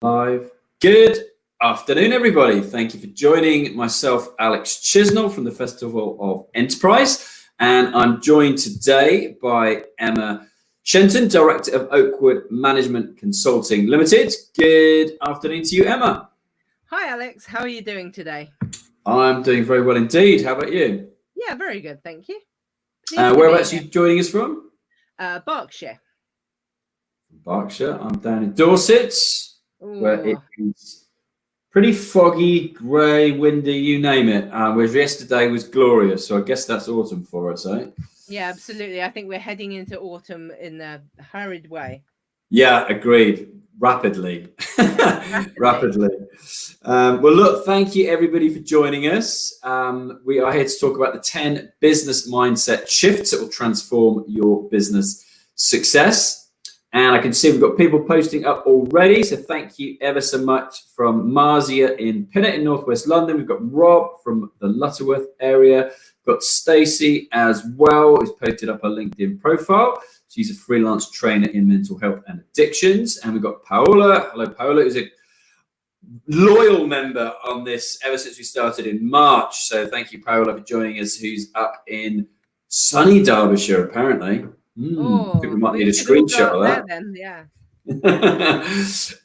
Live. Good afternoon, everybody. Thank you for joining myself, Alex Chisnell from the Festival of Enterprise. And I'm joined today by Emma Shenton, Director of Oakwood Management Consulting Limited. Good afternoon to you, Emma. Hi, Alex. How are you doing today? I'm doing very well indeed. How about you? Yeah, very good. Thank you. Whereabouts are you joining us from? Berkshire. Berkshire. I'm down in Dorset, where it is pretty foggy, grey, windy, you name it. Whereas yesterday was glorious, so I guess that's autumn for us, eh? Yeah, absolutely. I think we're heading into autumn in a hurried way. Yeah, agreed. Rapidly. Rapidly. Well, look, thank you everybody for joining us. We are here to talk about the 10 business mindset shifts that will transform your business success. And I can see we've got people posting up already. So thank you ever so much from Marcia in Pinner in Northwest London. We've got Rob from the Lutterworth area. We've got Stacey as well, who's posted up her LinkedIn profile. She's a freelance trainer in mental health and addictions. And we've got Paola. Hello, Paola, who's a loyal member on this ever since we started in March. So thank you, Paola, for joining us, who's up in sunny Derbyshire, apparently. I think we might need a screenshot of that. Then, yeah.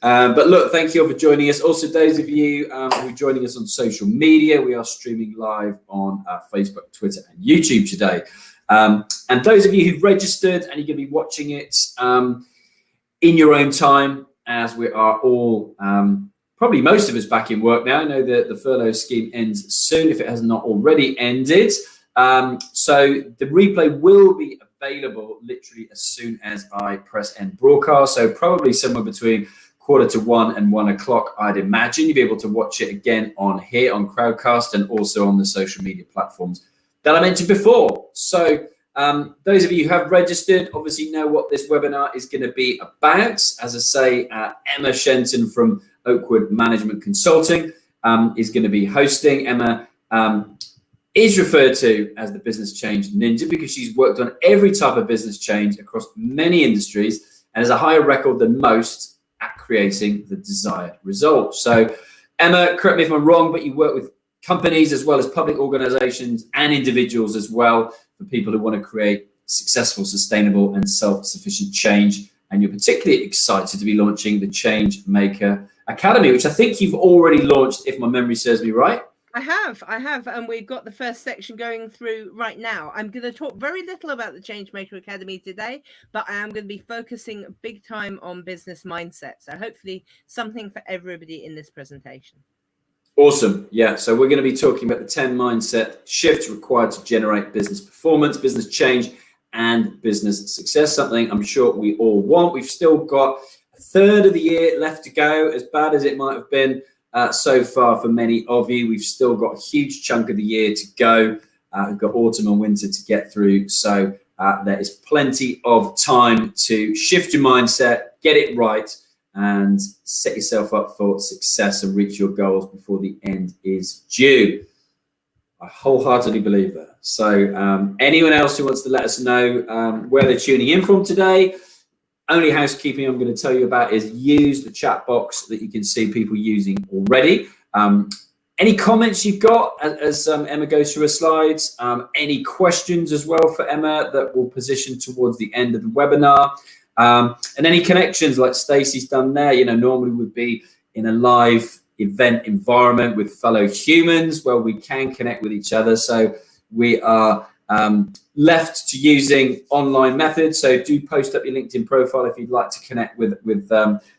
But look, thank you all for joining us. Also, those of you who are joining us on social media, we are streaming live on Facebook, Twitter, and YouTube today. And those of you who've registered and you're going to be watching it in your own time, as we are all probably most of us back in work now. I know that the furlough scheme ends soon if it has not already ended. So the replay will be available literally as soon as I press end broadcast. So probably somewhere between 1:45 and 1 o'clock, I'd imagine you'll be able to watch it again on here on Crowdcast and also on the social media platforms that I mentioned before. So those of you who have registered obviously know what this webinar is going to be about. As I say, Emma Shenton from Oakwood Management Consulting is going to be hosting. Emma is referred to as the business change ninja because she's worked on every type of business change across many industries and has a higher record than most at creating the desired result. So Emma, correct me if I'm wrong, but you work with companies as well as public organizations and individuals as well for people who want to create successful, sustainable and self-sufficient change. And you're particularly excited to be launching the Change Maker Academy, which I think you've already launched, if my memory serves me right. I have, and we've got the first section going through right now. I'm going to talk very little about the Changemaker Academy today, but I am going to be focusing big time on business mindset. So hopefully something for everybody in this presentation. Awesome. Yeah, so we're going to be talking about the 10 mindset shifts required to generate business performance, business change, and business success, something I'm sure we all want. We've still got a third of the year left to go, as bad as it might have been so far for many of you. We've still got a huge chunk of the year to go. We've got autumn and winter to get through. So there is plenty of time to shift your mindset, get it right, and set yourself up for success and reach your goals before the end is due. I wholeheartedly believe that. So anyone else who wants to let us know where they're tuning in from today, only housekeeping I'm going to tell you about is use the chat box that you can see people using already. Any comments you've got as Emma goes through her slides, any questions as well for Emma that will position towards the end of the webinar, and any connections like Stacey's done there, you know, normally would be in a live event environment with fellow humans where we can connect with each other. So we are left to using online methods. So do post up your LinkedIn profile if you'd like to connect with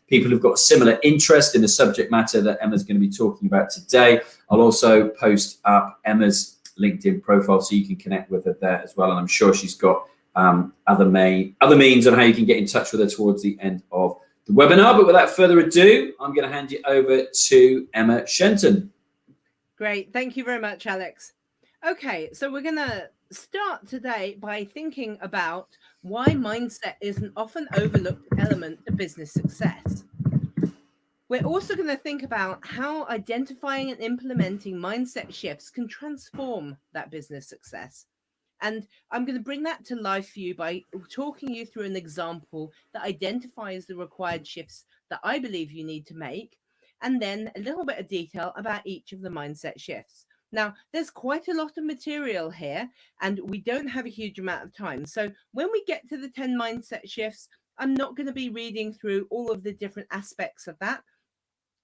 people who've got a similar interest in the subject matter that Emma's going to be talking about today. I'll also post up Emma's LinkedIn profile so you can connect with her there as well. And I'm sure she's got other means on how you can get in touch with her towards the end of the webinar. But without further ado, I'm going to hand you over to Emma Shenton. Great. Thank you very much, Alex. Okay, so we're going to start today by thinking about why mindset is an often overlooked element to business success. We're also going to think about how identifying and implementing mindset shifts can transform that business success. And I'm going to bring that to life for you by talking you through an example that identifies the required shifts that I believe you need to make, and then a little bit of detail about each of the mindset shifts. Now, there's quite a lot of material here, and we don't have a huge amount of time. So when we get to the 10 mindset shifts, I'm not going to be reading through all of the different aspects of that.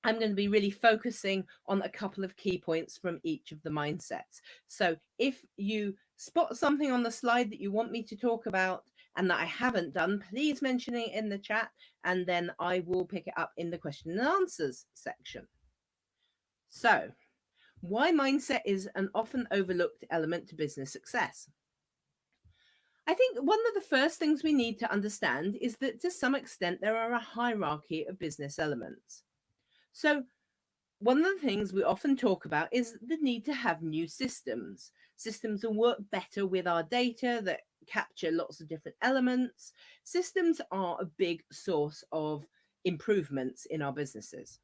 I'm going to be really focusing on a couple of key points from each of the mindsets. So if you spot something on the slide that you want me to talk about and that I haven't done, please mention it in the chat, and then I will pick it up in the question and answers section. So, why mindset is an often overlooked element to business success? I think one of the first things we need to understand is that to some extent there are a hierarchy of business elements. So one of the things we often talk about is the need to have new systems that work better with our data, that capture lots of different elements. Systems are a big source of improvements in our businesses.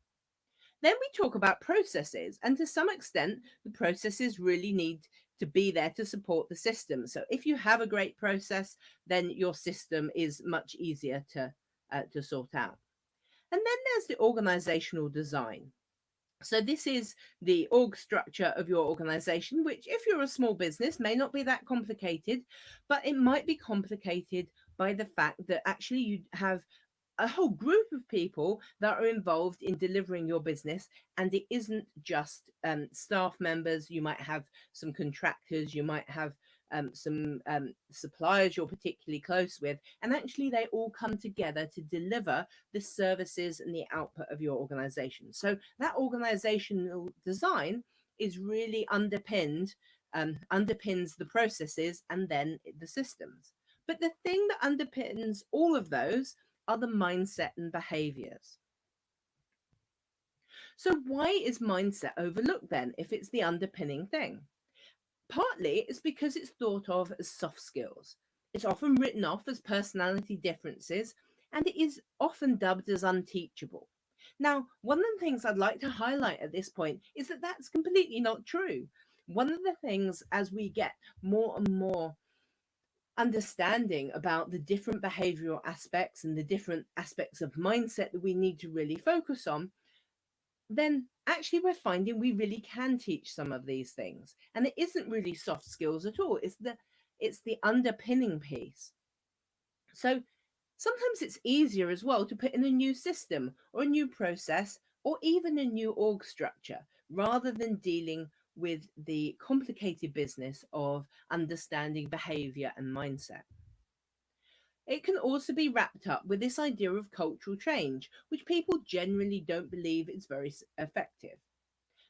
Then we talk about processes, and to some extent, the processes really need to be there to support the system. So if you have a great process, then your system is much easier to sort out. And then there's the organizational design. So this is the org structure of your organization, which if you're a small business may not be that complicated, but it might be complicated by the fact that actually you have a whole group of people that are involved in delivering your business, and it isn't just staff members. You might have some contractors, you might have some suppliers you're particularly close with, and actually they all come together to deliver the services and the output of your organization. So that organizational design is really underpins the processes and then the systems. But the thing that underpins all of those are the mindset and behaviors. So why is mindset overlooked then if it's the underpinning thing? Partly it's because it's thought of as soft skills. It's often written off as personality differences, and it is often dubbed as unteachable. Now, one of the things I'd like to highlight at this point is that that's completely not true. One of the things, as we get more and more understanding about the different behavioral aspects and the different aspects of mindset that we need to really focus on, then actually we're finding we really can teach some of these things. And it isn't really soft skills at all. It's the underpinning piece. So sometimes it's easier as well to put in a new system or a new process or even a new org structure rather than dealing with the complicated business of understanding behavior and mindset. It can also be wrapped up with this idea of cultural change, which people generally don't believe is very effective.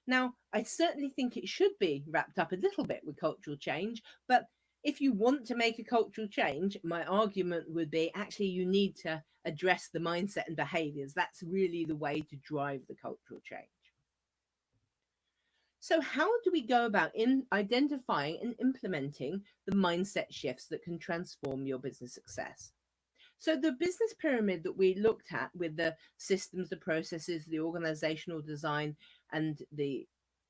Now, I certainly think it should be wrapped up a little bit with cultural change, but if you want to make a cultural change, my argument would be actually you need to address the mindset and behaviors. That's really the way to drive the cultural change. So how do we go about identifying and implementing the mindset shifts that can transform your business success? So the business pyramid that we looked at with the systems, the processes, the organizational design, and the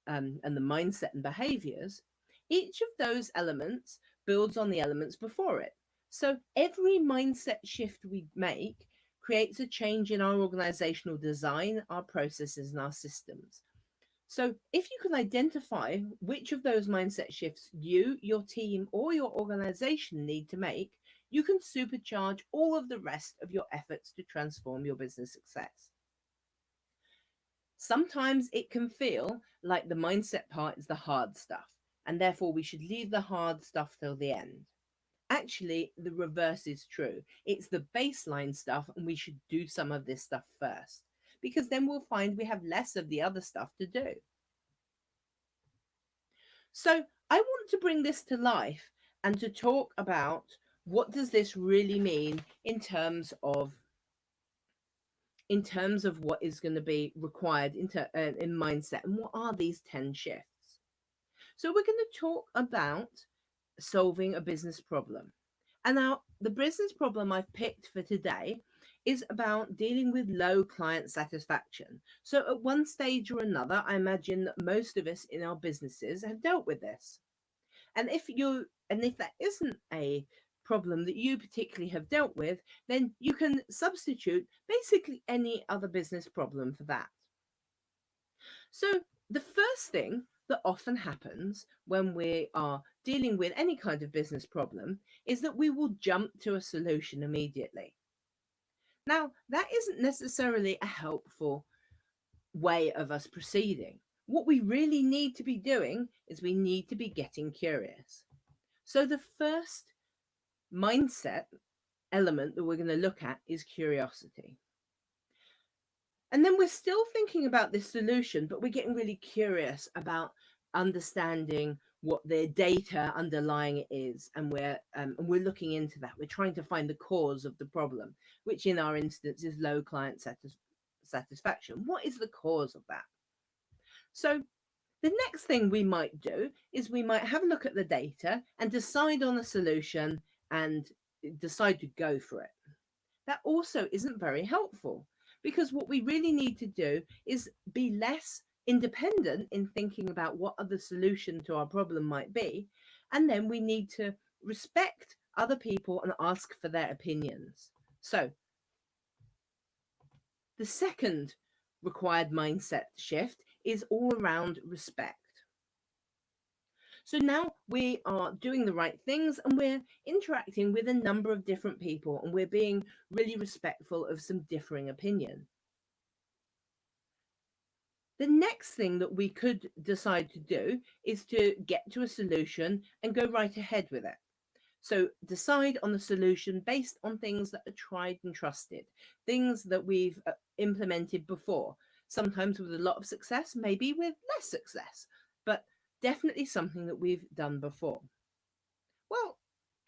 mindset and behaviors, each of those elements builds on the elements before it. So every mindset shift we make creates a change in our organizational design, our processes, and our systems. So if you can identify which of those mindset shifts you, your team, or your organization need to make, you can supercharge all of the rest of your efforts to transform your business success. Sometimes it can feel like the mindset part is the hard stuff, and therefore we should leave the hard stuff till the end. Actually, the reverse is true. It's the baseline stuff, and we should do some of this stuff first, because then we'll find we have less of the other stuff to do. So I want to bring this to life and to talk about what does this really mean in terms of what is going to be required in mindset, and what are these 10 shifts. So we're going to talk about solving a business problem. And now the business problem I've picked for today is about dealing with low client satisfaction. So at one stage or another, I imagine that most of us in our businesses have dealt with this. And if that isn't a problem that you particularly have dealt with, then you can substitute basically any other business problem for that. So the first thing that often happens when we are dealing with any kind of business problem is that we will jump to a solution immediately. Now, that isn't necessarily a helpful way of us proceeding. What we really need to be doing is we need to be getting curious. So the first mindset element that we're going to look at is curiosity. And then we're still thinking about this solution, but we're getting really curious about understanding what the data underlying it is, and we're looking into that. We're trying to find the cause of the problem, which in our instance is low client satisfaction. What is the cause of that? So the next thing we might do is we might have a look at the data and decide on a solution and decide to go for it. That also isn't very helpful, because what we really need to do is be less independent in thinking about what other solution to our problem might be. And then we need to respect other people and ask for their opinions. So the second required mindset shift is all around respect. So now we are doing the right things and we're interacting with a number of different people, and we're being really respectful of some differing opinion. The next thing that we could decide to do is to get to a solution and go right ahead with it. So decide on the solution based on things that are tried and trusted, things that we've implemented before, sometimes with a lot of success, maybe with less success, but definitely something that we've done before. Well,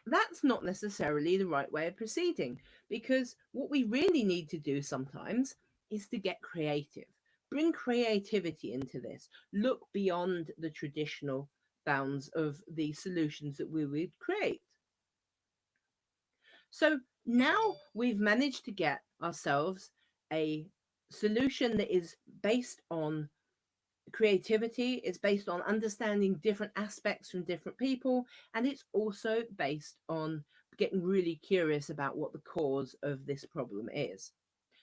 that's not necessarily the right way of proceeding, because what we really need to do sometimes is to get creative. Bring creativity into this. Look beyond the traditional bounds of the solutions that we would create. So now we've managed to get ourselves a solution that is based on creativity, it's based on understanding different aspects from different people, and it's also based on getting really curious about what the cause of this problem is.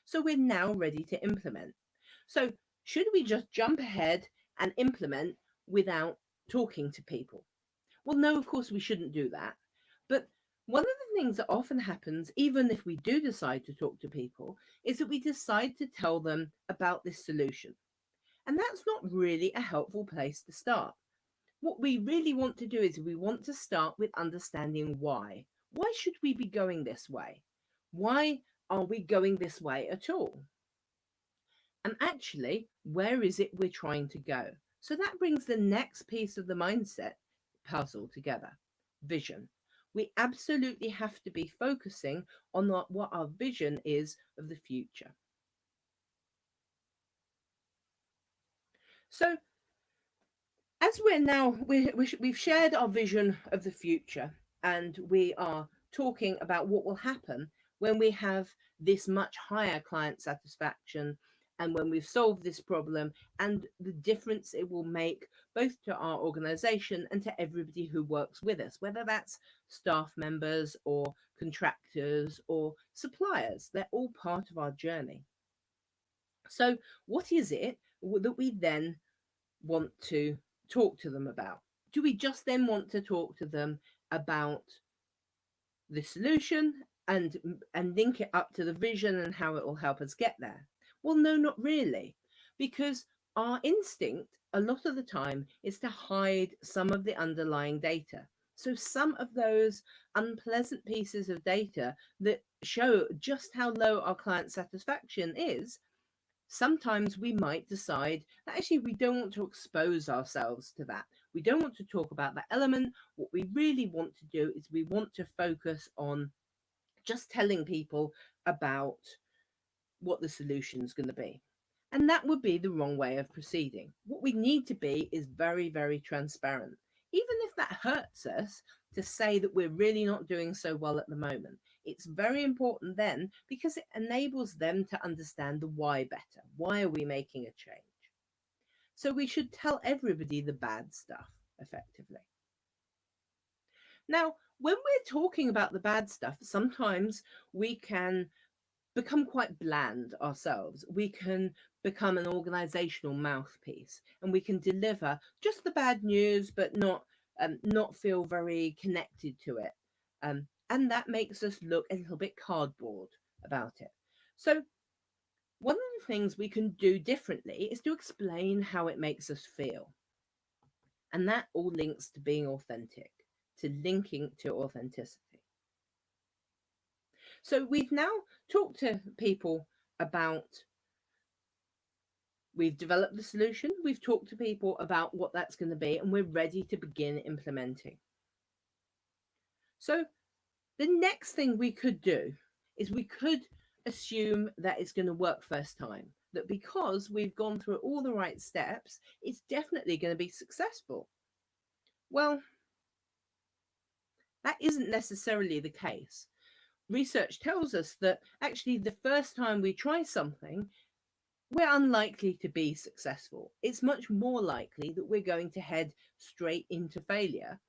So we're now ready to implement. So should we just jump ahead and implement without talking to people? Well, no, of course we shouldn't do that. But one of the things that often happens, even if we do decide to talk to people, is that we decide to tell them about this solution. And that's not really a helpful place to start. What we really want to do is we want to start with understanding why. Why should we be going this way? Why are we going this way at all? And actually, where is it we're trying to go? So that brings the next piece of the mindset puzzle together: vision. We absolutely have to be focusing on what our vision is of the future. So as we've shared our vision of the future, and we are talking about what will happen when we have this much higher client satisfaction, and when we've solved this problem, and the difference it will make both to our organization and to everybody who works with us, whether that's staff members or contractors or suppliers. They're all part of our journey. So what is it that we then want to talk to them about? Do we just then want to talk to them about the solution and link it up to the vision and how it will help us get there? Well, no, not really, because our instinct a lot of the time is to hide some of the underlying data. So some of those unpleasant pieces of data that show just how low our client satisfaction is, sometimes we might decide that actually we don't want to expose ourselves to that. We don't want to talk about that element. What we really want to do is we want to focus on just telling people about what the solution is going to be. And that would be the wrong way of proceeding. What we need to be is very, very transparent. Even if that hurts us to say that we're really not doing so well at the moment, it's very important then, because it enables them to understand the why better. Why are we making a change? So we should tell everybody the bad stuff effectively. Now, when we're talking about the bad stuff, sometimes we can become quite bland ourselves. We can become an organizational mouthpiece, and we can deliver just the bad news, but not feel very connected to it. And that makes us look a little bit cardboard about it. So one of the things we can do differently is to explain how it makes us feel. And that all links to being authentic, to linking to authenticity. So we've now talked to people about, we've developed the solution, we've talked to people about what that's going to be, and we're ready to begin implementing. So the next thing we could do is we could assume that it's going to work first time, that because we've gone through all the right steps, it's definitely going to be successful. Well, that isn't necessarily the case. Research tells us that actually the first time we try something, we're unlikely to be successful. It's much more likely that we're going to head straight into failure,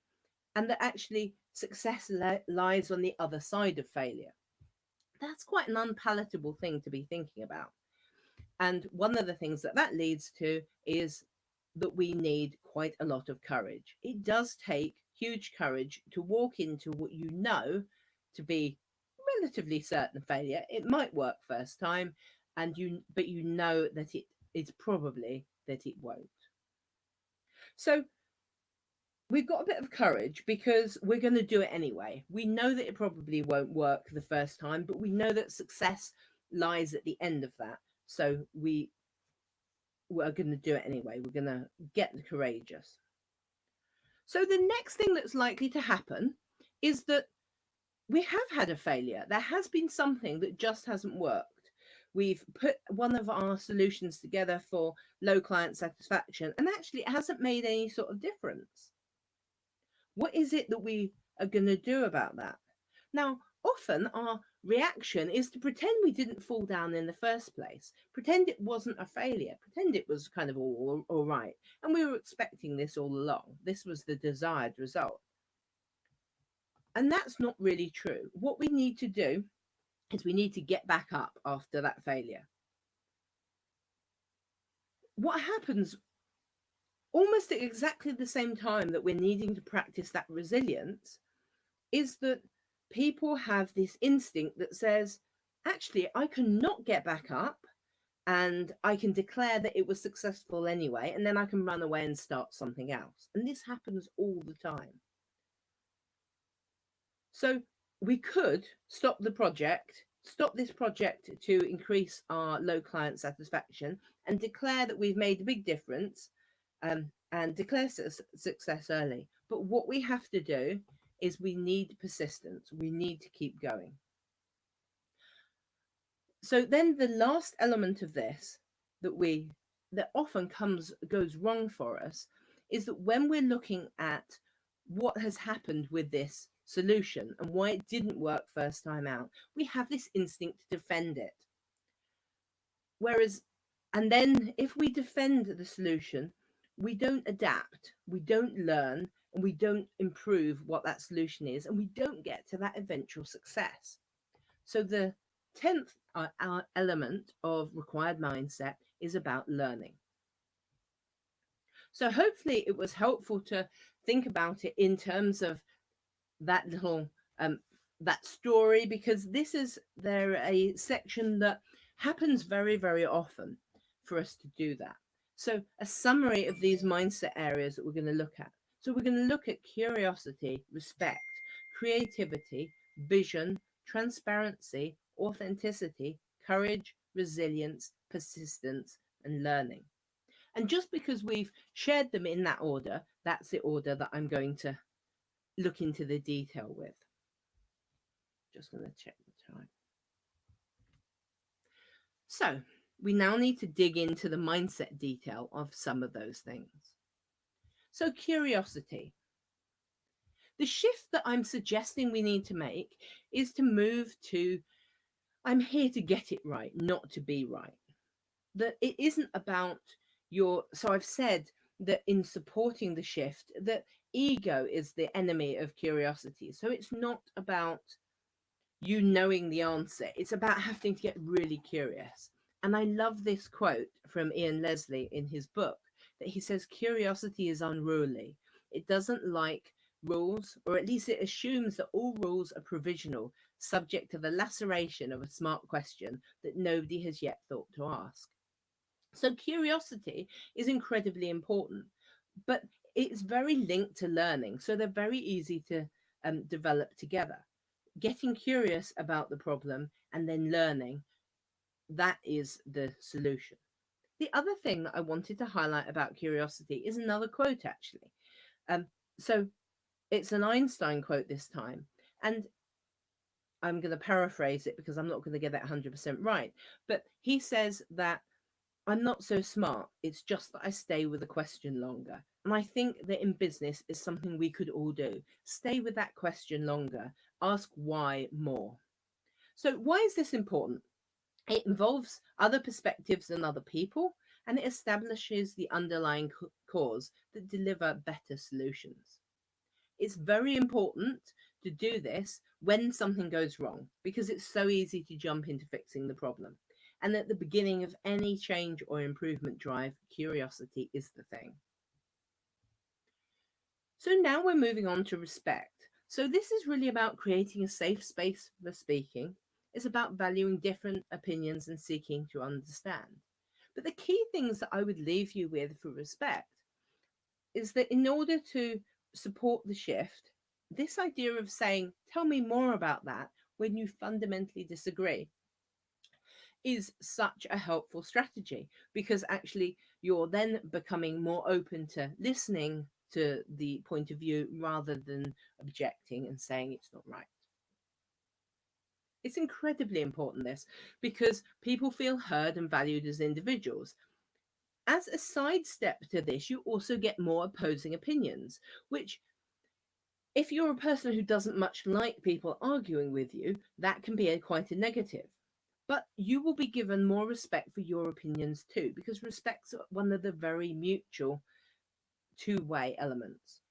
and that actually success lies on the other side of failure. That's quite an unpalatable thing to be thinking about. And one of the things that that leads to is that we need quite a lot of courage. It does take huge courage to walk into what you know to be relatively certain failure. It might work first time, but you know that it's probably that it won't. So we've got a bit of courage because we're going to do it anyway. We know that it probably won't work the first time, but we know that success lies at the end of that. So we're going to do it anyway. We're going to get courageous. So the next thing that's likely to happen is that we have had a failure. There has been something that just hasn't worked. We've put one of our solutions together for low client satisfaction, and actually it hasn't made any sort of difference. What is it that we are going to do about that? Now, often our reaction is to pretend we didn't fall down in the first place, pretend it wasn't a failure, pretend it was kind of all right, and we were expecting this all along. This was the desired result. And that's not really true. What we need to do is we need to get back up after that failure. What happens almost at exactly the same time that we're needing to practice that resilience is that people have this instinct that says, actually, I can not get back up and I can declare that it was successful anyway, and then I can run away and start something else. And this happens all the time. So we could stop this project to increase our low client satisfaction and declare that we've made a big difference, and declare success early. But what we have to do is we need persistence. We need to keep going. So then the last element of this that often goes wrong for us is that when we're looking at what has happened with this solution and why it didn't work first time out, we have this instinct to defend it. And then if we defend the solution, we don't adapt, we don't learn, and we don't improve what that solution is, and we don't get to that eventual success. So the 10th element of required mindset is about learning. So hopefully it was helpful to think about it in terms of that little that story, because there a section that happens very, very often for us to do that. So a summary of these mindset areas that we're going to look at. So we're going to look at curiosity, respect, creativity, vision, transparency, authenticity, courage, resilience, persistence, and learning. And just because we've shared them in that order, that's the order that I'm going to look into the detail with. Just going to check the time. So we now need to dig into the mindset detail of some of those things. So curiosity. The shift that I'm suggesting we need to make is to move to, I'm here to get it right, not to be right. That it isn't about so I've said that in supporting the shift, that ego is the enemy of curiosity. So it's not about you knowing the answer, it's about having to get really curious. And I love this quote from Ian Leslie in his book that he says, curiosity is unruly. It doesn't like rules, or at least it assumes that all rules are provisional, subject to the laceration of a smart question that nobody has yet thought to ask. So curiosity is incredibly important, but it's very linked to learning. So they're very easy to develop together. Getting curious about the problem and then learning, that is the solution. The other thing that I wanted to highlight about curiosity is another quote, actually. So it's an Einstein quote this time. And I'm going to paraphrase it because I'm not going to get that 100% right. But he says that I'm not so smart. It's just that I stay with the question longer. And I think that in business is something we could all do. Stay with that question longer. Ask why more. So why is this important? It involves other perspectives and other people, and it establishes the underlying cause that deliver better solutions. It's very important to do this when something goes wrong, because it's so easy to jump into fixing the problem. And at the beginning of any change or improvement drive, curiosity is the thing. So now we're moving on to respect. So this is really about creating a safe space for speaking. It's about valuing different opinions and seeking to understand. But the key things that I would leave you with for respect is that in order to support the shift, this idea of saying, tell me more about that when you fundamentally disagree, is such a helpful strategy, because actually you're then becoming more open to listening to the point of view rather than objecting and saying it's not right. It's incredibly important, this, because people feel heard and valued as individuals. As a sidestep to this, you also get more opposing opinions, which, if you're a person who doesn't much like people arguing with you, that can be quite a negative. But you will be given more respect for your opinions too, because respect's one of the very mutual two-way elements.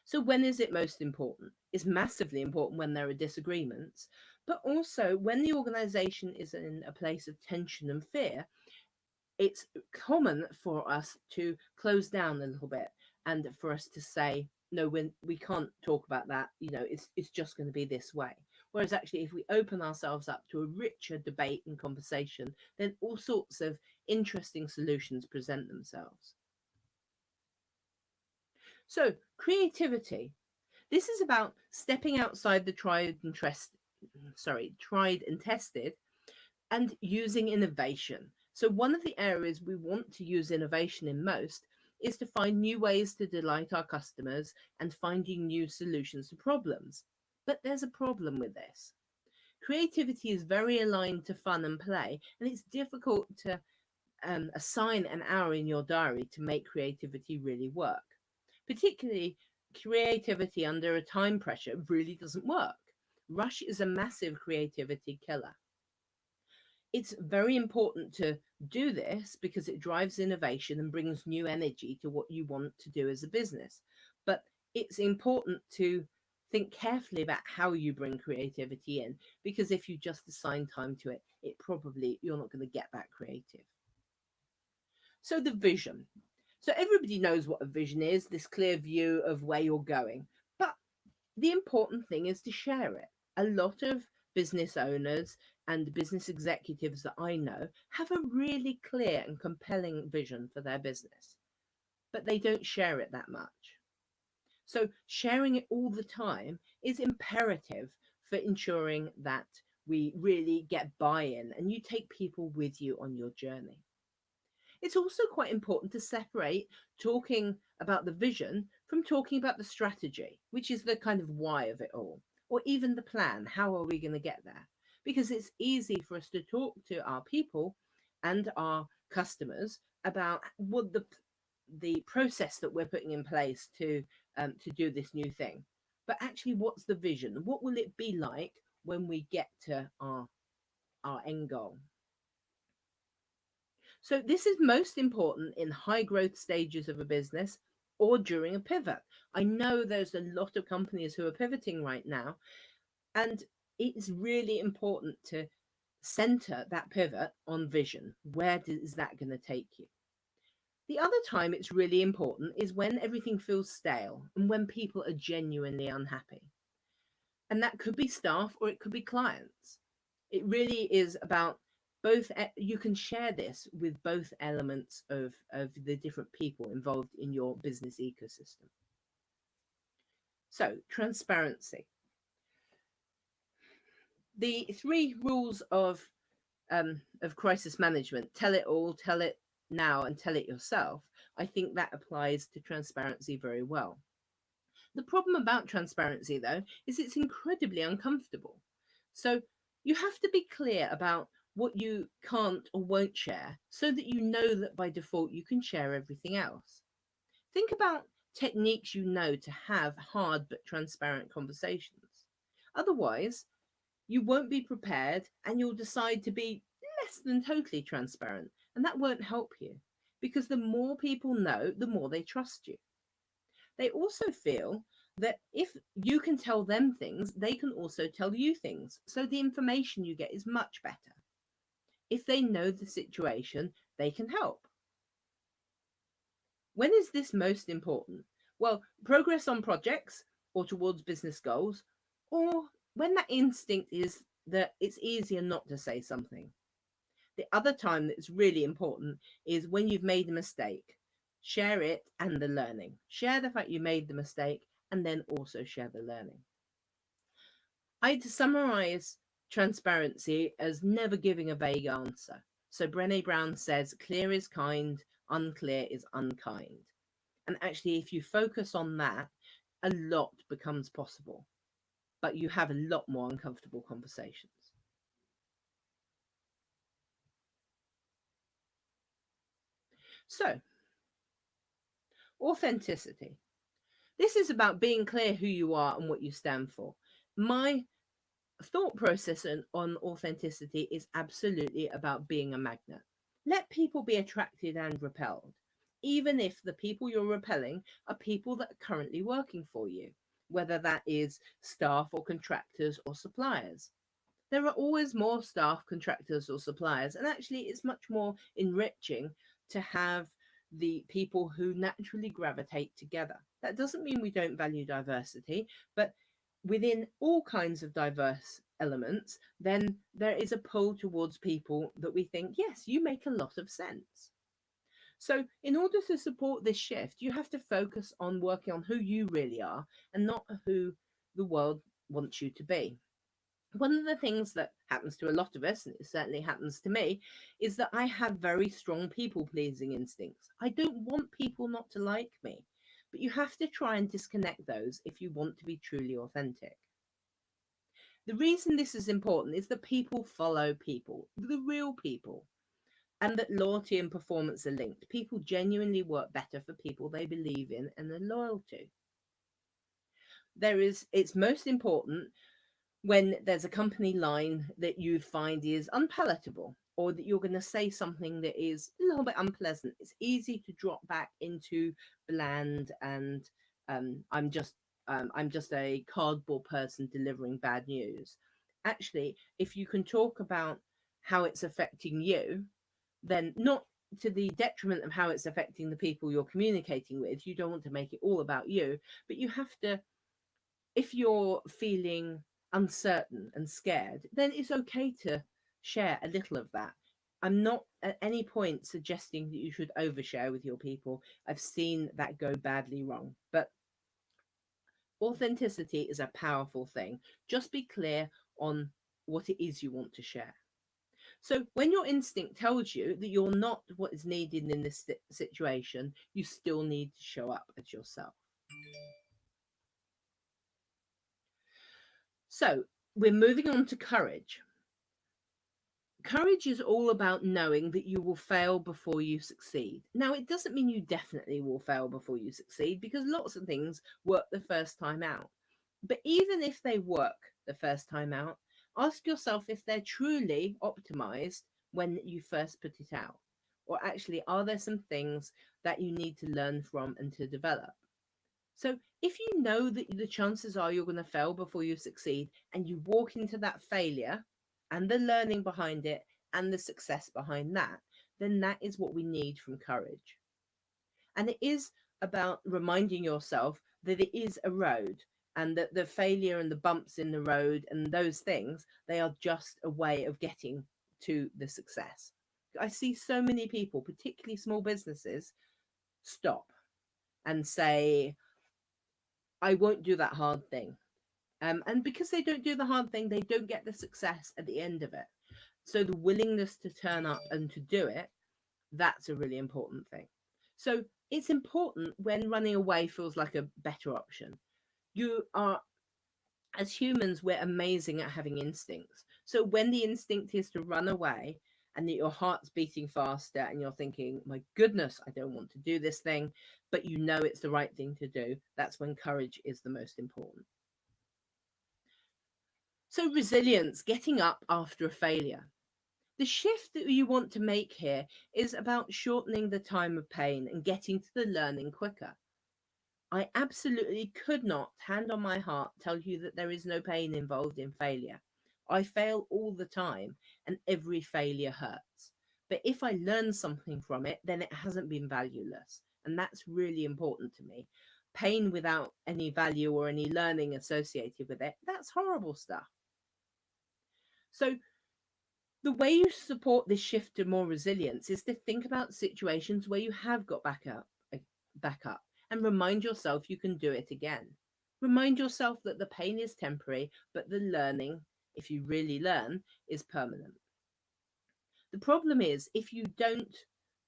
So when is it most important? It's massively important when there are disagreements, but also when the organization is in a place of tension and fear. It's common for us to close down a little bit and for us to say, no, we can't talk about that, it's just going to be this way. Whereas actually, if we open ourselves up to a richer debate and conversation, then all sorts of interesting solutions present themselves. So creativity. This is about stepping outside the tried and tested and using innovation. So one of the areas we want to use innovation in most is to find new ways to delight our customers and finding new solutions to problems. But there's a problem with this. Creativity is very aligned to fun and play, and it's difficult to assign an hour in your diary to make creativity really work. Particularly, creativity under a time pressure really doesn't work. Rush is a massive creativity killer. It's very important to do this because it drives innovation and brings new energy to what you want to do as a business. But it's important to think carefully about how you bring creativity in, because if you just assign time to it, you're not going to get that creative. So the vision. So everybody knows what a vision is, this clear view of where you're going. But the important thing is to share it. A lot of business owners and business executives that I know have a really clear and compelling vision for their business, but they don't share it that much. So sharing it all the time is imperative for ensuring that we really get buy-in and you take people with you on your journey. It's also quite important to separate talking about the vision from talking about the strategy, which is the kind of why of it all, or even the plan. How are we going to get there? Because it's easy for us to talk to our people and our customers about what the process that we're putting in place to do this new thing. But actually, what's the vision? What will it be like when we get to our end goal? So this is most important in high growth stages of a business or during a pivot. I know there's a lot of companies who are pivoting right now, and it's really important to center that pivot on vision. Where is that going to take you? The other time it's really important is when everything feels stale and when people are genuinely unhappy. And that could be staff or it could be clients. It really is about both. You can share this with both elements of the different people involved in your business ecosystem. So, transparency. The 3 rules of crisis management: tell it all, tell it now, and tell it yourself. I think that applies to transparency very well. The problem about transparency, though, is it's incredibly uncomfortable. So you have to be clear about what you can't or won't share so that you know that by default you can share everything else. Think about techniques you know to have hard but transparent conversations. Otherwise, you won't be prepared and you'll decide to be less than totally transparent. And that won't help you, because the more people know, the more they trust you. They also feel that if you can tell them things, they can also tell you things. So the information you get is much better. If they know the situation, they can help. When is this most important? Well, progress on projects or towards business goals, or when that instinct is that it's easier not to say something. The other time that's really important is when you've made a mistake. Share it and the learning. Share the fact you made the mistake and then also share the learning. I'd summarize transparency as never giving a vague answer. So Brené Brown says, clear is kind, unclear is unkind. And actually, if you focus on that, a lot becomes possible, but you have a lot more uncomfortable conversations. So, authenticity. This is about being clear who you are and what you stand for. My thought process on authenticity is absolutely about being a magnet. Let people be attracted and repelled, even if the people you're repelling are people that are currently working for you, whether that is staff or contractors or suppliers. There are always more staff, contractors, or suppliers, and actually, it's much more enriching to have the people who naturally gravitate together. That doesn't mean we don't value diversity, but within all kinds of diverse elements, then there is a pull towards people that we think, yes, you make a lot of sense. So in order to support this shift, you have to focus on working on who you really are and not who the world wants you to be. One of the things that happens to a lot of us, and it certainly happens to me, is that I have very strong people-pleasing instincts. I don't want people not to like me, but you have to try and disconnect those if you want to be truly authentic. The reason this is important is that people follow people, the real people, and that loyalty and performance are linked. People genuinely work better for people they believe in and are loyal to. It's most important when there's a company line that you find is unpalatable, or that you're going to say something that is a little bit unpleasant. It's easy to drop back into bland and I'm just a cardboard person delivering bad news. Actually, if you can talk about how it's affecting you, then not to the detriment of how it's affecting the people you're communicating with. You don't want to make it all about you, but you have to, if you're feeling uncertain and scared, then it's okay to share a little of that. I'm not at any point suggesting that you should overshare with your people. I've seen that go badly wrong, but authenticity is a powerful thing. Just be clear on what it is you want to share. So when your instinct tells you that you're not what is needed in this situation, you still need to show up as yourself. So we're moving on to courage. Courage is all about knowing that you will fail before you succeed. Now, it doesn't mean you definitely will fail before you succeed, because lots of things work the first time out. But even if they work the first time out, ask yourself if they're truly optimized when you first put it out. Or actually, are there some things that you need to learn from and to develop? So if you know that the chances are you're going to fail before you succeed, and you walk into that failure and the learning behind it and the success behind that, then that is what we need from courage. And it is about reminding yourself that it is a road, and that the failure and the bumps in the road and those things, they are just a way of getting to the success. I see so many people, particularly small businesses, stop and say, I won't do that hard thing. And because they don't do the hard thing, they don't get the success at the end of it. So the willingness to turn up and to do it, that's a really important thing. So it's important when running away feels like a better option. You are, as humans, we're amazing at having instincts. So when the instinct is to run away and that your heart's beating faster and you're thinking, my goodness, I don't want to do this thing, but you know it's the right thing to do, that's when courage is the most important. So resilience, getting up after a failure. The shift that you want to make here is about shortening the time of pain and getting to the learning quicker. I absolutely could not, hand on my heart, tell you that there is no pain involved in failure. I fail all the time, and every failure hurts. But if I learn something from it, then it hasn't been valueless. And that's really important to me. Pain without any value or any learning associated with it, that's horrible stuff. So the way you support this shift to more resilience is to think about situations where you have got back up, and remind yourself you can do it again. Remind yourself that the pain is temporary, but the learning, if you really learn, is permanent. The problem is, if you don't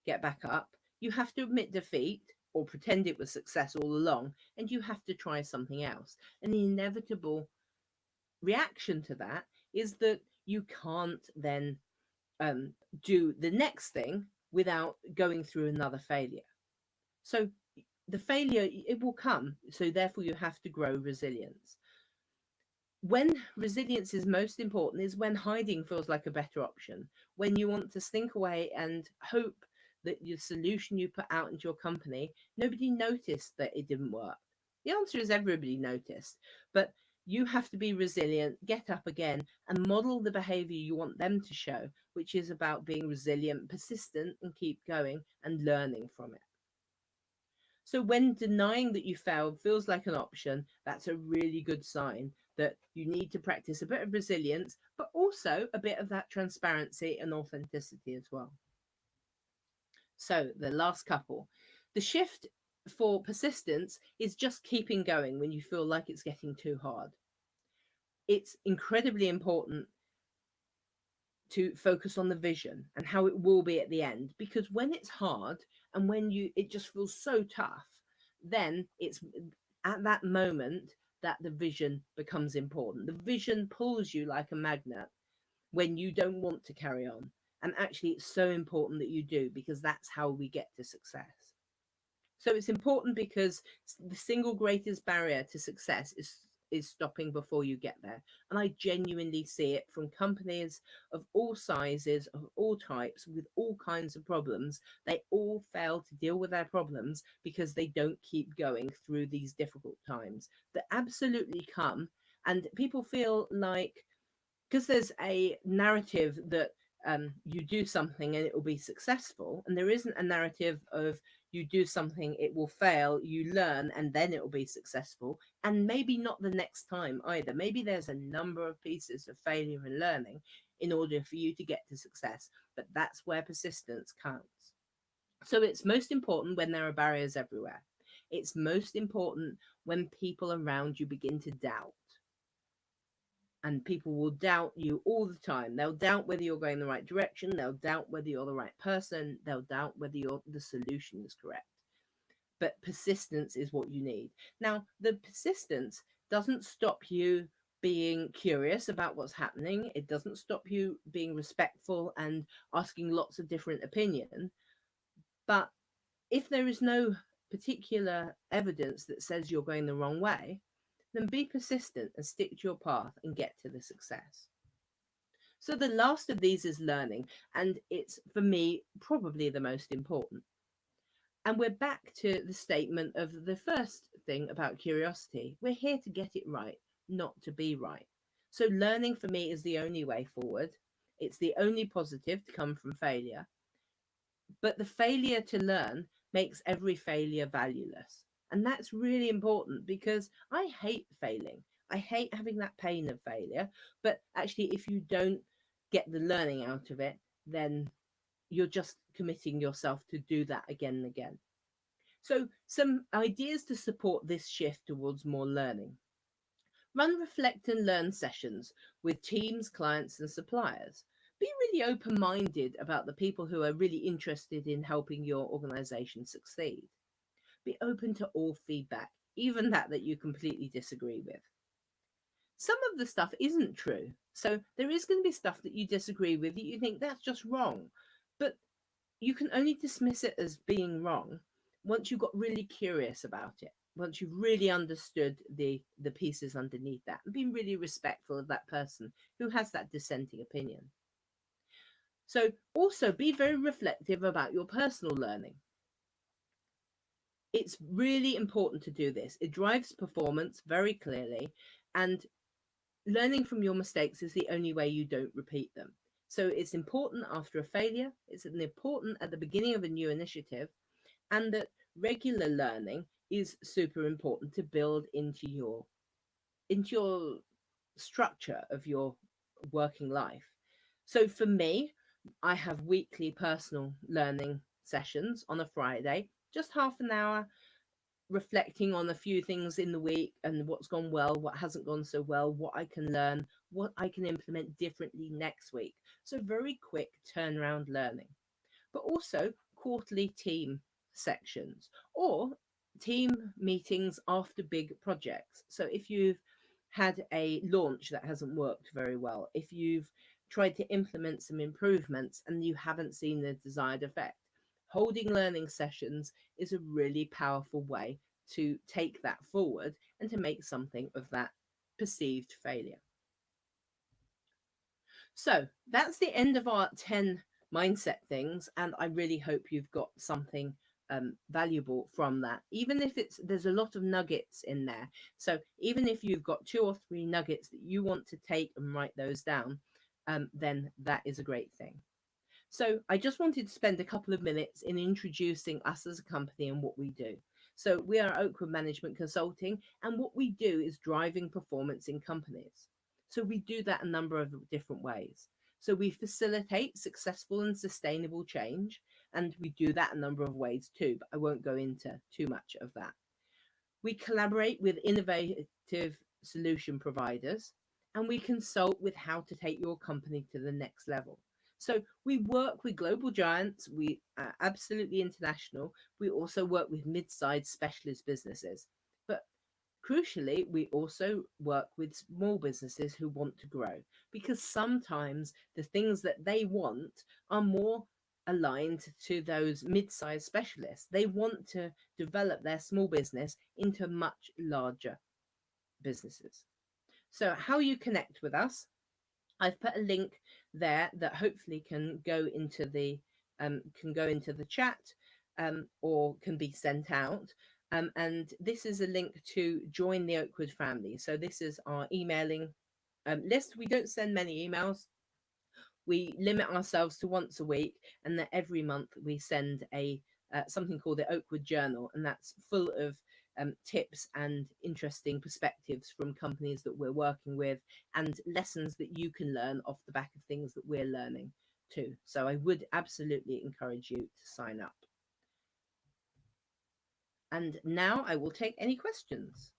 get back up, you have to admit defeat or pretend it was success all along, and you have to try something else. And the inevitable reaction to that is that you can't then do the next thing without going through another failure. So the failure, it will come. So therefore you have to grow resilience. When resilience is most important is when hiding feels like a better option, when you want to slink away and hope that your solution you put out into your company, nobody noticed that it didn't work. The answer is everybody noticed, but you have to be resilient, get up again, and model the behavior you want them to show, which is about being resilient, persistent, and keep going and learning from it. So when denying that you failed feels like an option, that's a really good sign that you need to practice a bit of resilience, but also a bit of that transparency and authenticity as well. So the last couple, the shift for persistence is just keeping going when you feel like it's getting too hard. It's incredibly important to focus on the vision and how it will be at the end, because when it's hard and when it just feels so tough, then it's at that moment that the vision becomes important. The vision pulls you like a magnet when you don't want to carry on. And actually, it's so important that you do, because that's how we get to success. So it's important because the single greatest barrier to success is stopping before you get there. And I genuinely see it from companies of all sizes, of all types, with all kinds of problems. They all fail to deal with their problems because they don't keep going through these difficult times that absolutely come. And people feel like, because there's a narrative that you do something and it will be successful, and there isn't a narrative of you do something, it will fail, you learn, and then it will be successful. And maybe not the next time either. Maybe there's a number of pieces of failure and learning in order for you to get to success, but that's where persistence counts. So it's most important when there are barriers everywhere. It's most important when people around you begin to doubt. And people will doubt you all the time. They'll doubt whether you're going the right direction. They'll doubt whether you're the right person. They'll doubt whether the solution is correct. But persistence is what you need. Now, the persistence doesn't stop you being curious about what's happening. It doesn't stop you being respectful and asking lots of different opinions. But if there is no particular evidence that says you're going the wrong way, then be persistent and stick to your path and get to the success. So the last of these is learning, and it's, for me, probably the most important. And we're back to the statement of the first thing about curiosity. We're here to get it right, not to be right. So learning for me is the only way forward. It's the only positive to come from failure. But the failure to learn makes every failure valueless. And that's really important, because I hate failing. I hate having that pain of failure. But actually, if you don't get the learning out of it, then you're just committing yourself to do that again and again. So, some ideas to support this shift towards more learning. Run reflect and learn sessions with teams, clients, and suppliers. Be really open minded about the people who are really interested in helping your organization succeed. Be open to all feedback, even that you completely disagree with. Some of the stuff isn't true. So there is going to be stuff that you disagree with that you think that's just wrong. But you can only dismiss it as being wrong once you've got really curious about it, once you've really understood the pieces underneath that, and been really respectful of that person who has that dissenting opinion. So also be very reflective about your personal learning. It's really important to do this. It drives performance very clearly, and learning from your mistakes is the only way you don't repeat them. So it's important after a failure, it's important at the beginning of a new initiative, and that regular learning is super important to build into your structure of your working life. So for me, I have weekly personal learning sessions on a Friday, just half an hour, reflecting on a few things in the week and what's gone well, what hasn't gone so well, what I can learn, what I can implement differently next week. So very quick turnaround learning. But also quarterly team sections or team meetings after big projects. So if you've had a launch that hasn't worked very well, if you've tried to implement some improvements and you haven't seen the desired effect, holding learning sessions is a really powerful way to take that forward and to make something of that perceived failure. So that's the end of our 10 mindset things, and I really hope you've got something valuable from that, even if there's a lot of nuggets in there. So even if you've got 2 or 3 nuggets that you want to take and write those down, then that is a great thing. So I just wanted to spend a couple of minutes in introducing us as a company and what we do. So we are Oakwood Management Consulting, and what we do is driving performance in companies. So we do that a number of different ways. So we facilitate successful and sustainable change, and we do that a number of ways too, but I won't go into too much of that. We collaborate with innovative solution providers, and we consult with how to take your company to the next level. So we work with global giants, we are absolutely international. We also work with mid-sized specialist businesses. But crucially, we also work with small businesses who want to grow, because sometimes the things that they want are more aligned to those mid-sized specialists. They want to develop their small business into much larger businesses. So how you connect with us, I've put a link there that hopefully can go into the chat, or can be sent out. And this is a link to join the Oakwood family. So this is our emailing list. We don't send many emails. We limit ourselves to once a week, and that every month we send a something called the Oakwood Journal, and that's full of tips and interesting perspectives from companies that we're working with, and lessons that you can learn off the back of things that we're learning too. So I would absolutely encourage you to sign up. And now I will take any questions.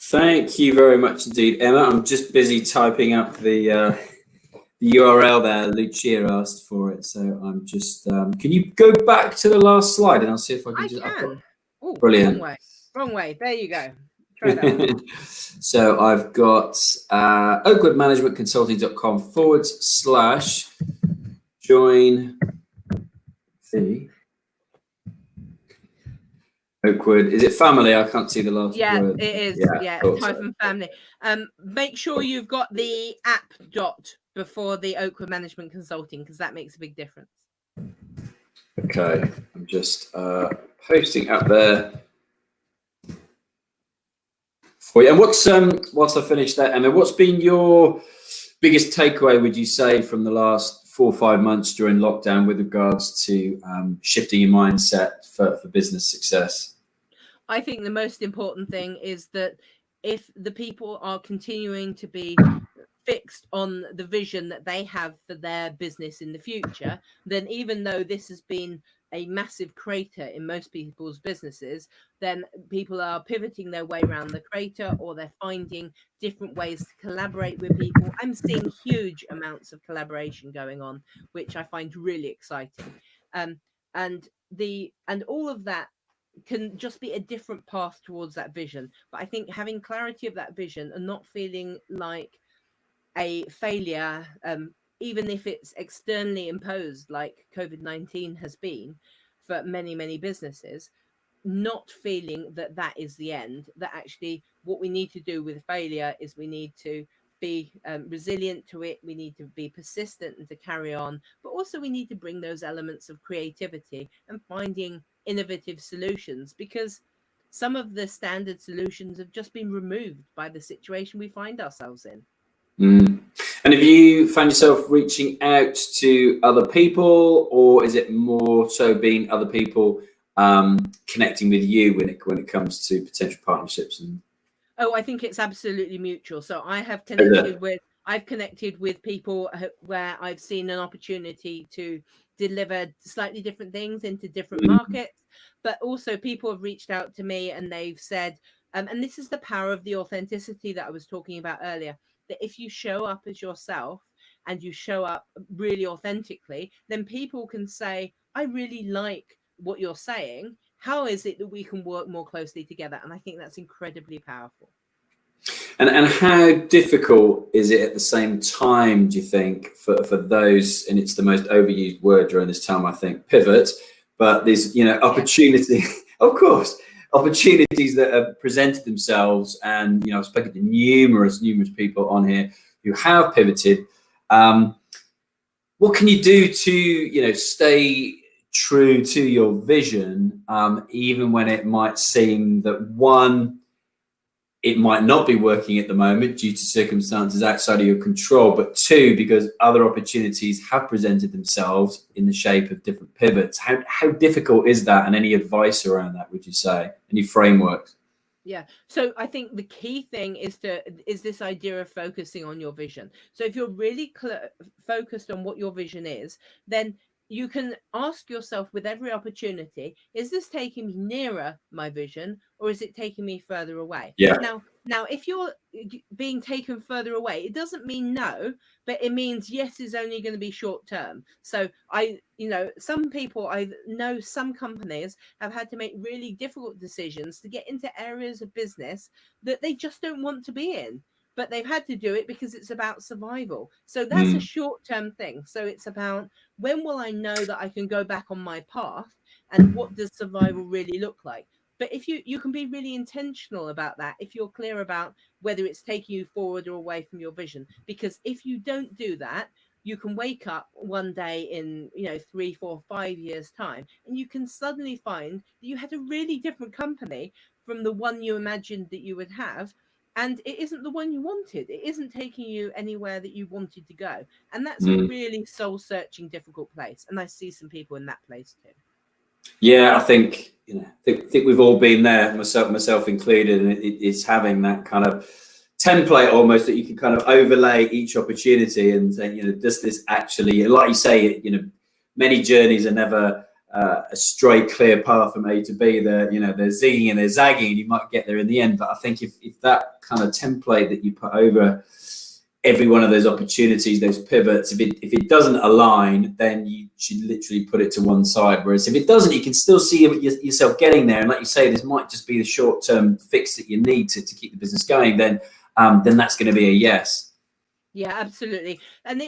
Thank you very much indeed, Emma. I'm just busy typing up the URL there. Lucia asked for it, so I'm just. Can you go back to the last slide, and I'll see if I can. I can. Oh, brilliant. Wrong way. There you go. Try that one. So I've got oakwoodmanagementconsulting.com/join the Oakwood. Is it family? I can't see the last word. It is. Yeah, hyphen family. Make sure you've got the app dot before the Oakwood Management Consulting, because that makes a big difference. Okay, I'm just posting up there for you. And what's whilst I finish that, Emma, what's been your biggest takeaway, would you say, from the last 4 or 5 months during lockdown with regards to shifting your mindset for business success? I think the most important thing is that if the people are continuing to be fixed on the vision that they have for their business in the future, then even though this has been a massive crater in most people's businesses, then people are pivoting their way around the crater, or they're finding different ways to collaborate with people. I'm seeing huge amounts of collaboration going on, which I find really exciting. And all of that can just be a different path towards that vision. But I think having clarity of that vision and not feeling like a failure, even if it's externally imposed, like COVID-19 has been for many, many businesses, not feeling that that is the end, that actually what we need to do with failure is we need to be resilient to it, we need to be persistent and to carry on, but also we need to bring those elements of creativity and finding innovative solutions, because some of the standard solutions have just been removed by the situation we find ourselves in. And have you found yourself reaching out to other people, or is it more so being other people connecting with you when it comes to potential partnerships? Oh, I think it's absolutely mutual. So I have connected with people where I've seen an opportunity to deliver slightly different things into different markets, but also people have reached out to me and they've said, and this is the power of the authenticity that I was talking about earlier, that if you show up as yourself and you show up really authentically, then people can say, I really like what you're saying. How is it that we can work more closely together? And I think that's incredibly powerful. And how difficult is it at the same time, do you think, for those, and it's the most overused word during this time, I think, pivot, but there's, opportunity, of course, opportunities that have presented themselves. And, I've spoken to numerous people on here who have pivoted. What can you do to, stay true to your vision, even when it might seem that it might not be working at the moment due to circumstances outside of your control, but 2, because other opportunities have presented themselves in the shape of different pivots? How difficult is that, and any advice around that, would you say? Any frameworks? Yeah. So I think the key thing is this idea of focusing on your vision. So if you're really focused on what your vision is, then you can ask yourself with every opportunity, is this taking me nearer my vision, or is it taking me further away? Yeah. Now, if you're being taken further away, it doesn't mean no, but it means yes is only going to be short term. So some people, I know some companies have had to make really difficult decisions to get into areas of business that they just don't want to be in. But they've had to do it because it's about survival. So that's a short-term thing. So it's about, when will I know that I can go back on my path, and what does survival really look like? But if you can be really intentional about that, if you're clear about whether it's taking you forward or away from your vision, because if you don't do that, you can wake up one day in 3, 4, 5 years time, and you can suddenly find that you had a really different company from the one you imagined that you would have. And it isn't the one you wanted. It isn't taking you anywhere that you wanted to go. And that's a really soul-searching, difficult place. And I see some people in that place too. Yeah, I think think we've all been there, myself included, and it's having that kind of template almost that you can kind of overlay each opportunity and say, does this actually, like you say, many journeys are never a straight, clear path from A to B. They're zigging and they're zagging, and you might get there in the end. But I think if that kind of template that you put over every one of those opportunities, those pivots, if it doesn't align, then you should literally put it to one side. Whereas if it doesn't, you can still see yourself getting there. And like you say, this might just be the short-term fix that you need to keep the business going. Then that's going to be a yes. Yeah, absolutely. And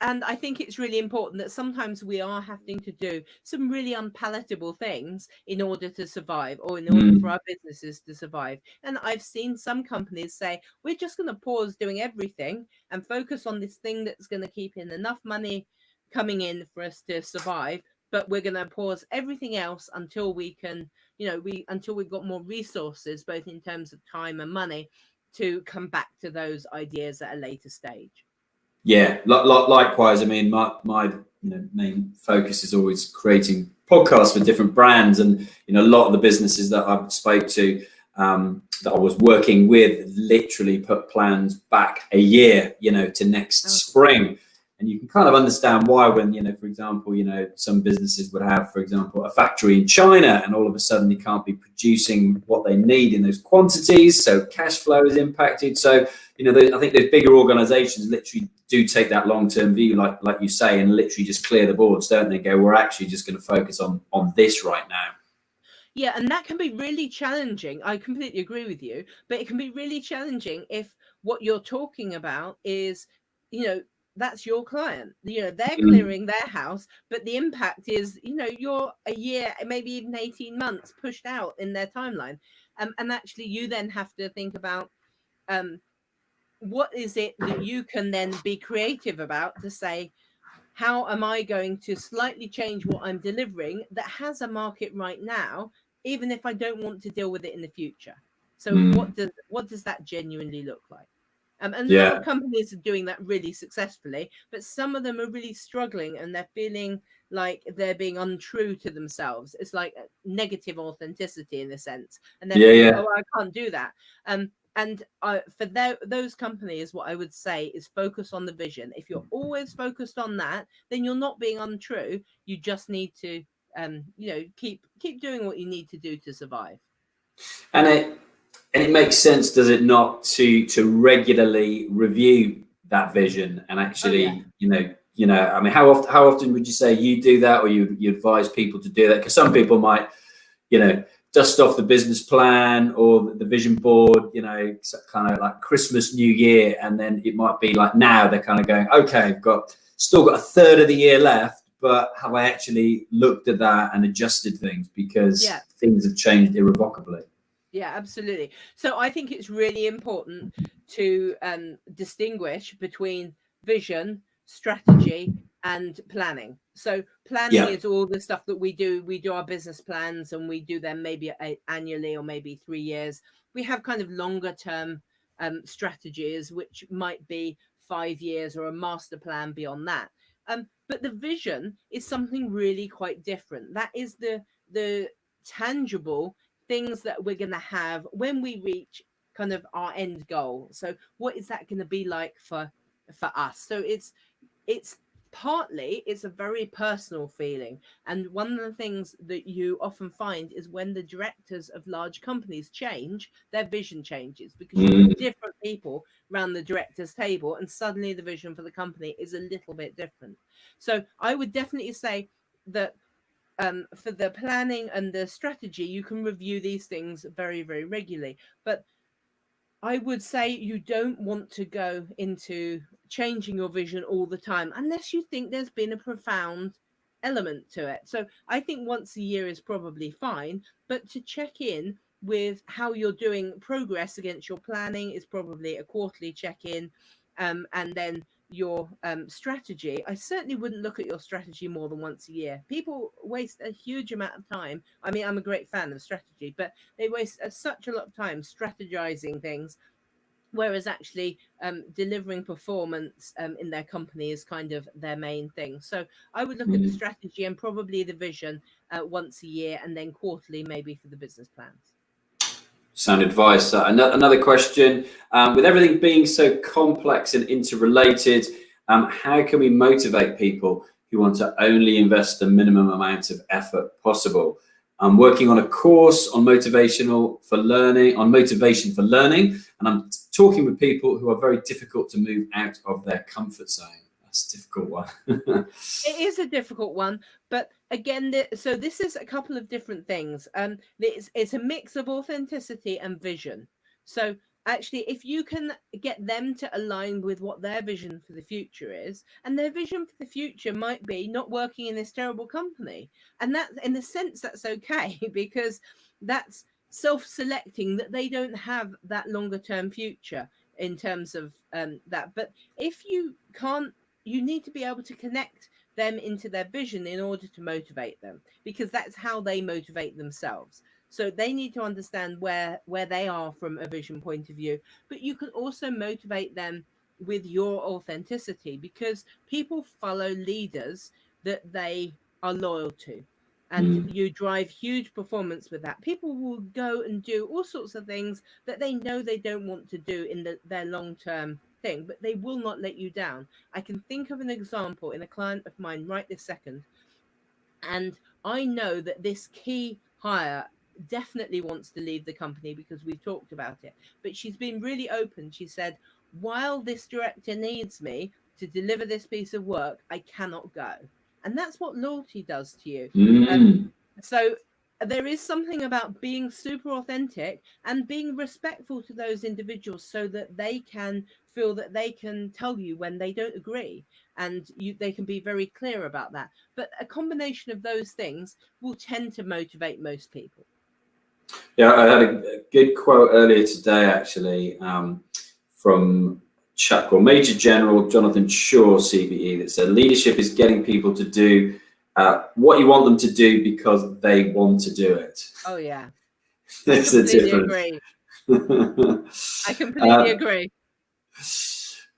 And I think it's really important that sometimes we are having to do some really unpalatable things in order to survive, or in order for our businesses to survive. And I've seen some companies say, we're just going to pause doing everything and focus on this thing that's going to keep in enough money coming in for us to survive. But we're going to pause everything else until we can, until we've got more resources, both in terms of time and money, to come back to those ideas at a later stage. Yeah, likewise. I mean, my main focus is always creating podcasts for different brands, and a lot of the businesses that I've spoke to, that I was working with, literally put plans back a year, to next spring. And you can kind of understand why when, for example, some businesses would have, for example, a factory in China, and all of a sudden they can't be producing what they need in those quantities. So cash flow is impacted. So, I think those bigger organizations literally do take that long-term view, like you say, and literally just clear the boards, don't they? Go, we're actually just going to focus on this right now. Yeah, and that can be really challenging. I completely agree with you, but it can be really challenging if what you're talking about is, that's your client. They're clearing their house, but the impact is, you're a year, maybe even 18 months pushed out in their timeline. And actually you then have to think about what is it that you can then be creative about to say, how am I going to slightly change what I'm delivering that has a market right now, even if I don't want to deal with it in the future? So what does that genuinely look like? And a lot of companies are doing that really successfully, but some of them are really struggling, and they're feeling like they're being untrue to themselves. It's like negative authenticity in a sense, and they're thinking, oh, I can't do that. And for those companies, what I would say is focus on the vision. If you're always focused on that, then you're not being untrue. You just need to, keep doing what you need to do to survive. And it makes sense, does it not, to regularly review that vision and actually, I mean, how often would you say you do that, or you advise people to do that? Because some people might, dust off the business plan or the vision board, kind of like Christmas, New Year, and then it might be like now they're kind of going, okay, I've still got a third of the year left, but have I actually looked at that and adjusted things because things have changed irrevocably? Yeah, absolutely. So I think it's really important to distinguish between vision, strategy, and planning. So planning is all the stuff that we do. We do our business plans, and we do them maybe annually or maybe 3 years. We have kind of longer term strategies, which might be 5 years or a master plan beyond that. But the vision is something really quite different. That is the tangible things that we're going to have when we reach kind of our end goal. So what is that going to be like for us? So it's partly, it's a very personal feeling. And one of the things that you often find is when the directors of large companies change, their vision changes, because you put different people around the directors table, and suddenly the vision for the company is a little bit different. So I would definitely say that for the planning and the strategy, you can review these things very, very regularly. But I would say you don't want to go into changing your vision all the time unless you think there's been a profound element to it. So I think once a year is probably fine, but to check in with how you're doing progress against your planning is probably a quarterly check-in. And then your strategy, I certainly wouldn't look at your strategy more than once a year. People waste a huge amount of time. I mean, I'm a great fan of strategy, but they waste such a lot of time strategizing things, whereas actually delivering performance in their company is kind of their main thing. So I would look at the strategy and probably the vision once a year, and then quarterly maybe for the business plans. Sound advice. Another question. With everything being so complex and interrelated, how can we motivate people who want to only invest the minimum amount of effort possible? I'm working on a course on motivation for learning, and I'm talking with people who are very difficult to move out of their comfort zone. That's a difficult one. It is a difficult one, but again, so this is a couple of different things. It's a mix of authenticity and vision. So actually, if you can get them to align with what their vision for the future is, and their vision for the future might be not working in this terrible company, and that, in a sense, that's okay, because that's self-selecting, that they don't have that longer term future in terms of that. But if you can't, you need to be able to connect them into their vision in order to motivate them, because that's how they motivate themselves. So they need to understand where they are from a vision point of view, but you can also motivate them with your authenticity, because people follow leaders that they are loyal to, and you drive huge performance with that. People will go and do all sorts of things that they know they don't want to do in their long-term thing, but they will not let you down. I can think of an example in a client of mine right this second, and I know that this key hire definitely wants to leave the company because we've talked about it. But she's been really open. She said, while this director needs me to deliver this piece of work, I cannot go. And that's what loyalty does to you. So there is something about being super authentic and being respectful to those individuals, so that they can feel that they can tell you when they don't agree, and they can be very clear about that. But a combination of those things will tend to motivate most people. Yeah, I had a good quote earlier today, actually, from Major General Jonathan Shaw, CBE, that said, leadership is getting people to do what you want them to do because they want to do it. Oh, yeah. There's a difference. Agree. I completely agree.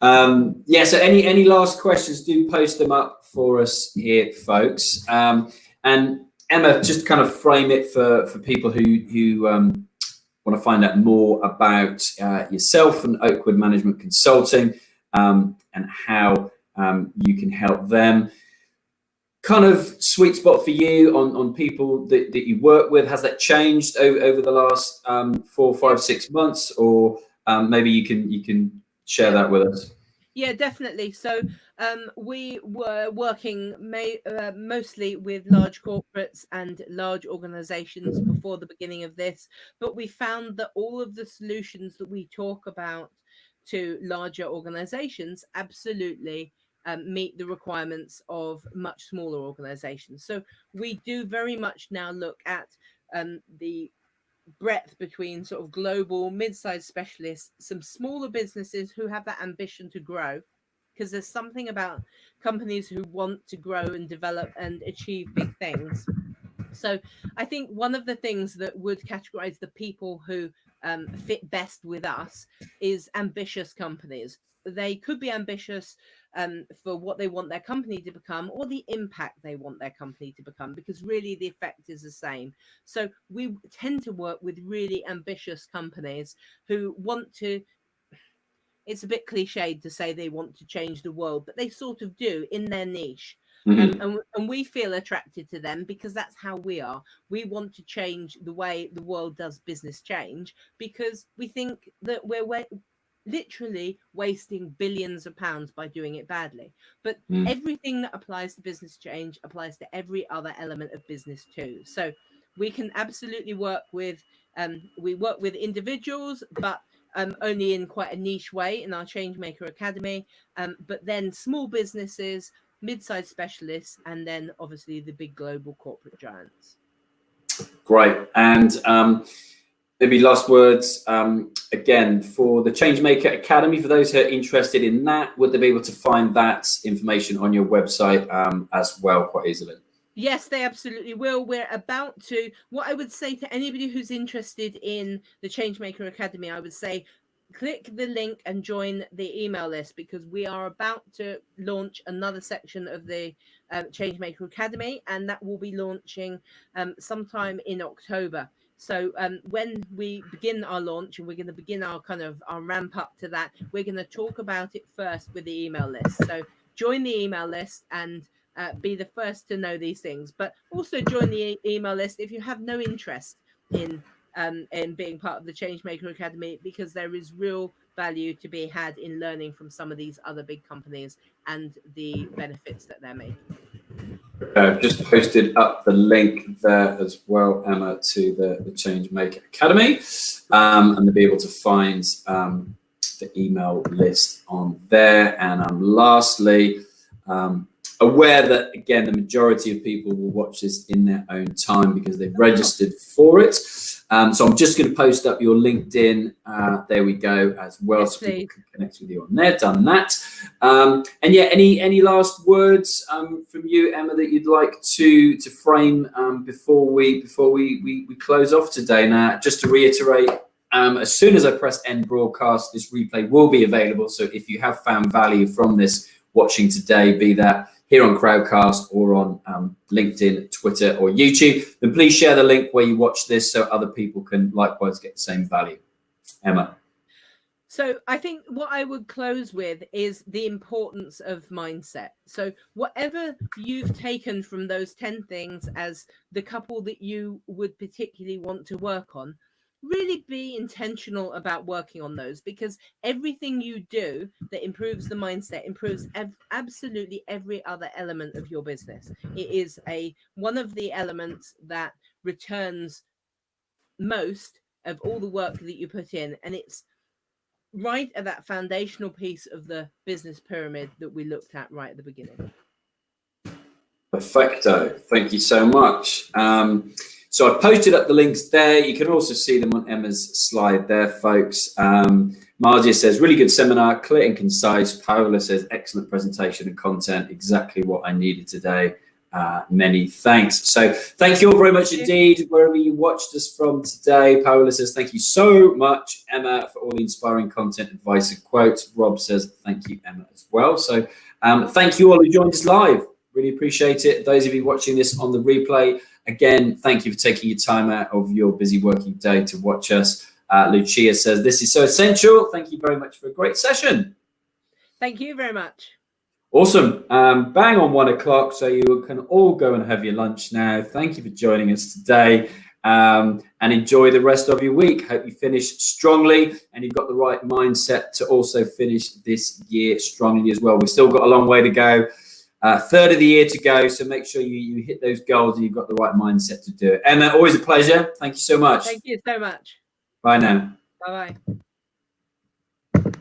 Yeah, so any last questions, do post them up for us here, folks. And Emma, just kind of frame it for people who want to find out more about yourself and Oakwood Management Consulting, and how you can help them. Kind of sweet spot for you on people that you work with. Has that changed over the last 4, 5, 6 months, or maybe you can share that with us? Yeah, definitely. So we were working mostly with large corporates and large organizations before the beginning of this, but we found that all of the solutions that we talk about to larger organizations absolutely meet the requirements of much smaller organizations. So we do very much now look at the breadth between sort of global mid-sized specialists, some smaller businesses who have that ambition to grow, because there's something about companies who want to grow and develop and achieve big things. So I think one of the things that would categorize the people who fit best with us is ambitious companies. They could be ambitious for what they want their company to become, or the impact they want their company to become, because really the effect is the same. So we tend to work with really ambitious companies who want to, it's a bit cliched to say they want to change the world, but they sort of do in their niche. And we feel attracted to them because that's how we are. We want to change the way the world does business change, because we think that we're literally wasting billions of pounds by doing it badly. But everything that applies to business change applies to every other element of business too. So we can absolutely work with individuals, but only in quite a niche way in our Changemaker Academy. But then small businesses, mid-sized specialists, and then obviously the big global corporate giants. Great. And maybe last words, again, for the Changemaker Academy, for those who are interested in that, would they be able to find that information on your website as well quite easily? Yes, they absolutely will. We're about to, what I would say to anybody who's interested in the Changemaker Academy, I would say, click the link and join the email list, because we are about to launch another section of the Changemaker Academy, and that will be launching sometime in October. So when we begin our launch, and we're going to begin our ramp up to that, we're going to talk about it first with the email list. So join the email list and be the first to know these things, but also join the email list if you have no interest in being part of the Changemaker Academy, because there is real value to be had in learning from some of these other big companies and the benefits that they're making. I've just posted up the link there as well, Emma, to the Changemaker Academy, and they'll be able to find the email list on there. And I'm lastly aware that, again, the majority of people will watch this in their own time because they've registered for it. So I'm just going to post up your LinkedIn. There we go as well, Yes, so people can connect with you on there. Done that. And yeah, any last words from you, Emma, that you'd like to frame before we close off today? Now, just to reiterate, as soon as I press end broadcast, this replay will be available. So if you have found value from this watching today, be that here on Crowdcast or on LinkedIn, Twitter, or YouTube, then please share the link where you watch this so other people can likewise get the same value. Emma. So I think what I would close with is the importance of mindset. So whatever you've taken from those 10 things as the couple that you would particularly want to work on, really be intentional about working on those, because everything you do that improves the mindset improves absolutely every other element of your business. It is one of the elements that returns most of all the work that you put in, and it's right at that foundational piece of the business pyramid that we looked at right at the beginning. Perfecto. Thank you so much. So I've posted up the links there. You can also see them on Emma's slide there, folks. Margia says, really good seminar, clear and concise. Paola says, excellent presentation and content, exactly what I needed today. Many thanks. So thank you all very much indeed, wherever you watched us from today. Paola says, thank you so much, Emma, for all the inspiring content, advice, and quotes. Rob says, thank you, Emma, as well. So thank you all who joined us live. Really appreciate it. Those of you watching this on the replay, again, thank you for taking your time out of your busy working day to watch us. Lucia says, this is so essential. Thank you very much for a great session. Thank you very much. Awesome. Bang on 1 o'clock, so you can all go and have your lunch now. Thank you for joining us today, and enjoy the rest of your week. Hope you finish strongly and you've got the right mindset to also finish this year strongly as well. We've still got a long way to go. Third of the year to go, so make sure you hit those goals and you've got the right mindset to do it. Emma, always a pleasure. Thank you so much. Thank you so much. Bye now. Bye-bye.